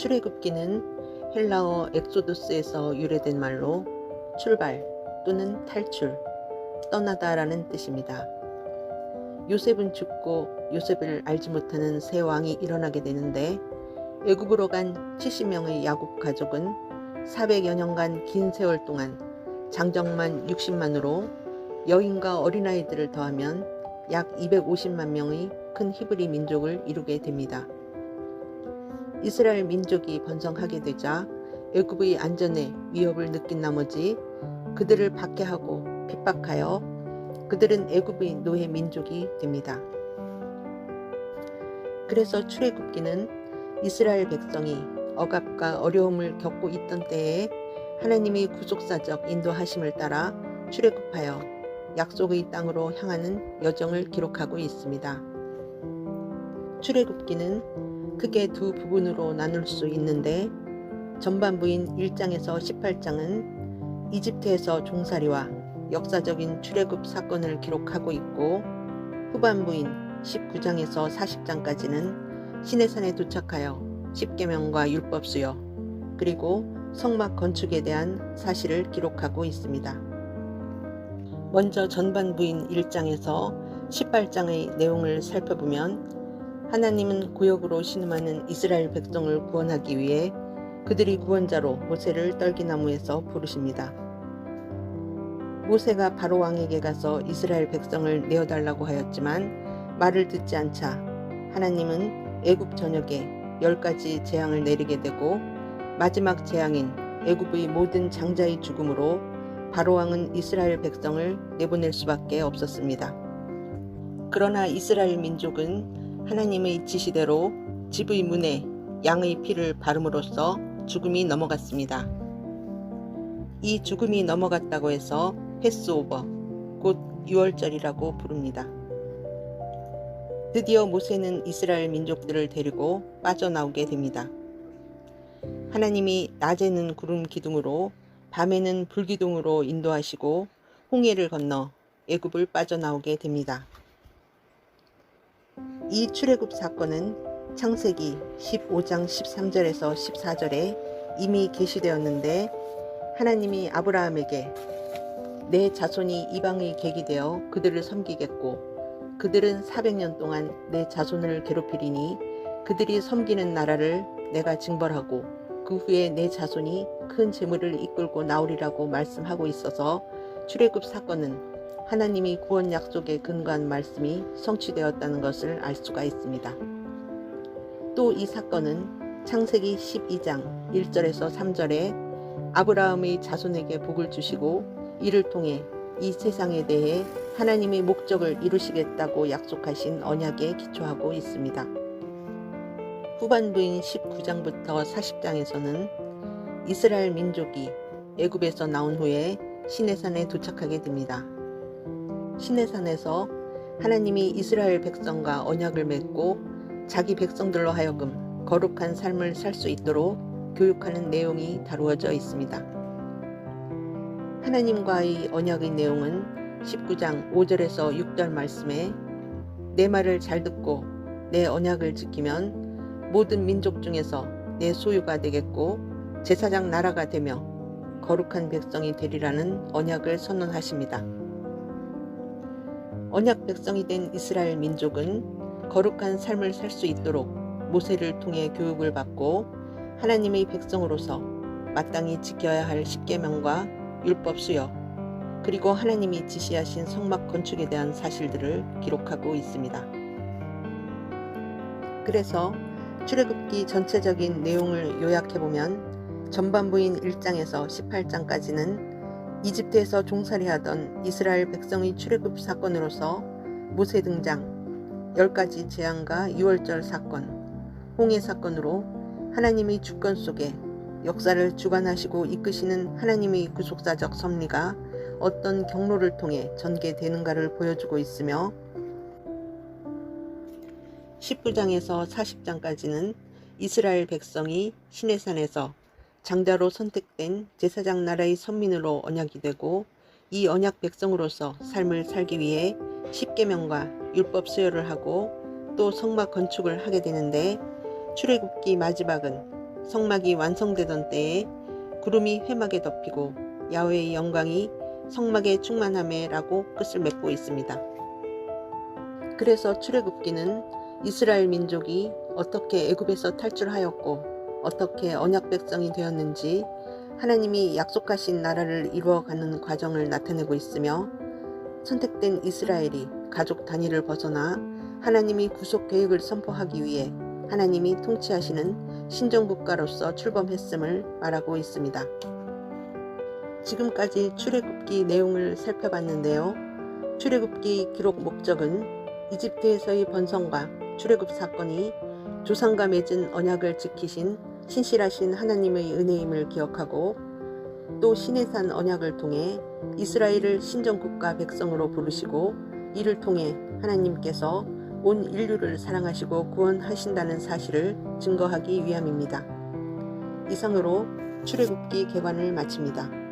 출애굽기는 헬라어 엑소두스에서 유래된 말로 출발 또는 탈출, 떠나다라는 뜻입니다. 요셉은 죽고 요셉을 알지 못하는 새 왕이 일어나게 되는데, 애굽으로 간 70명의 야곱 가족은 400여 년간 긴 세월 동안 장정만 60만으로 여인과 어린아이들을 더하면 약 250만 명의 큰 히브리 민족을 이루게 됩니다. 이스라엘 민족이 번성하게 되자 애굽의 안전에 위협을 느낀 나머지 그들을 박해하고 핍박하여 그들은 애굽의 노예 민족이 됩니다. 그래서 출애굽기는 이스라엘 백성이 억압과 어려움을 겪고 있던 때에 하나님이 구속사적 인도하심을 따라 출애굽하여 약속의 땅으로 향하는 여정을 기록하고 있습니다. 출애굽기는 크게 두 부분으로 나눌 수 있는데, 전반부인 1장에서 18장은 이집트에서 종살이와 역사적인 출애굽 사건을 기록하고 있고, 후반부인 19장에서 40장까지는 시내산에 도착하여 십계명과 율법 수여 그리고 성막 건축에 대한 사실을 기록하고 있습니다. 먼저 전반부인 1장에서 18장의 내용을 살펴보면, 하나님은 구역으로 신음하는 이스라엘 백성을 구원하기 위해 그들이 구원자로 모세를 떨기나무에서 부르십니다. 모세가 바로 왕에게 가서 이스라엘 백성을 내어달라고 하였지만 말을 듣지 않자 하나님은 애굽 전역에 10가지 재앙을 내리게 되고, 마지막 재앙인 애굽의 모든 장자의 죽음으로 바로 왕은 이스라엘 백성을 내보낼 수밖에 없었습니다. 그러나 이스라엘 민족은 하나님의 지시대로 집의 문에 양의 피를 바름으로써 죽음이 넘어갔습니다. 이 죽음이 넘어갔다고 해서 패스오버, 곧 유월절이라고 부릅니다. 드디어 모세는 이스라엘 민족들을 데리고 빠져나오게 됩니다. 하나님이 낮에는 구름 기둥으로 밤에는 불기둥으로 인도하시고 홍해를 건너 애굽을 빠져나오게 됩니다. 이 출애굽 사건은 창세기 15장 13절에서 14절에 이미 계시되었는데, 하나님이 아브라함에게 내 자손이 이방의 객이 되어 그들을 섬기겠고 그들은 400년 동안 내 자손을 괴롭히리니 그들이 섬기는 나라를 내가 징벌하고 그 후에 내 자손이 큰 재물을 이끌고 나오리라고 말씀하고 있어서, 출애굽 사건은 하나님이 구원 약속에 근거한 말씀이 성취되었다는 것을 알 수가 있습니다. 또 이 사건은 창세기 12장 1절에서 3절에 아브라함의 자손에게 복을 주시고 이를 통해 이 세상에 대해 하나님의 목적을 이루시겠다고 약속하신 언약에 기초하고 있습니다. 후반부인 19장부터 40장에서는 이스라엘 민족이 애굽에서 나온 후에 시내산에 도착하게 됩니다. 시내산에서 하나님이 이스라엘 백성과 언약을 맺고 자기 백성들로 하여금 거룩한 삶을 살 수 있도록 교육하는 내용이 다루어져 있습니다. 하나님과의 언약의 내용은 19장 5절에서 6절 말씀에 내 말을 잘 듣고 내 언약을 지키면 모든 민족 중에서 내 소유가 되겠고 제사장 나라가 되며 거룩한 백성이 되리라는 언약을 선언하십니다. 언약 백성이 된 이스라엘 민족은 거룩한 삶을 살 수 있도록 모세를 통해 교육을 받고 하나님의 백성으로서 마땅히 지켜야 할 십계명과 율법 수여 그리고 하나님이 지시하신 성막 건축에 대한 사실들을 기록하고 있습니다. 그래서 출애굽기 전체적인 내용을 요약해보면, 전반부인 1장에서 18장까지는 이집트에서 종살이하던 이스라엘 백성의 출애굽 사건으로서 모세 등장, 10가지 재앙과 유월절 사건, 홍해 사건으로 하나님의 주권 속에 역사를 주관하시고 이끄시는 하나님의 구속사적 섭리가 어떤 경로를 통해 전개되는가를 보여주고 있으며, 19장에서 40장까지는 이스라엘 백성이 시내산에서 장자로 선택된 제사장 나라의 선민으로 언약이 되고, 이 언약 백성으로서 삶을 살기 위해 십계명과 율법 수여를 하고 또 성막 건축을 하게 되는데, 출애굽기 마지막은 성막이 완성되던 때에 구름이 회막에 덮이고 야훼의 영광이 성막에 충만하매라고 끝을 맺고 있습니다. 그래서 출애굽기는 이스라엘 민족이 어떻게 애굽에서 탈출하였고 어떻게 언약 백성이 되었는지 하나님이 약속하신 나라를 이루어가는 과정을 나타내고 있으며 선택된 이스라엘이 가족 단위를 벗어나 하나님이 구속 계획을 선포하기 위해 하나님이 통치하시는 신정국가로서 출범했음을 말하고 있습니다. 지금까지 출애굽기 내용을 살펴봤는데요. 출애굽기 기록 목적은 이집트에서의 번성과 출애굽 사건이 조상과 맺은 언약을 지키신 신실하신 하나님의 은혜임을 기억하고 또 시내산 언약을 통해 이스라엘을 신정국가 백성으로 부르시고 이를 통해 하나님께서 온 인류를 사랑하시고 구원하신다는 사실을 증거하기 위함입니다. 이상으로 출애굽기 개관을 마칩니다.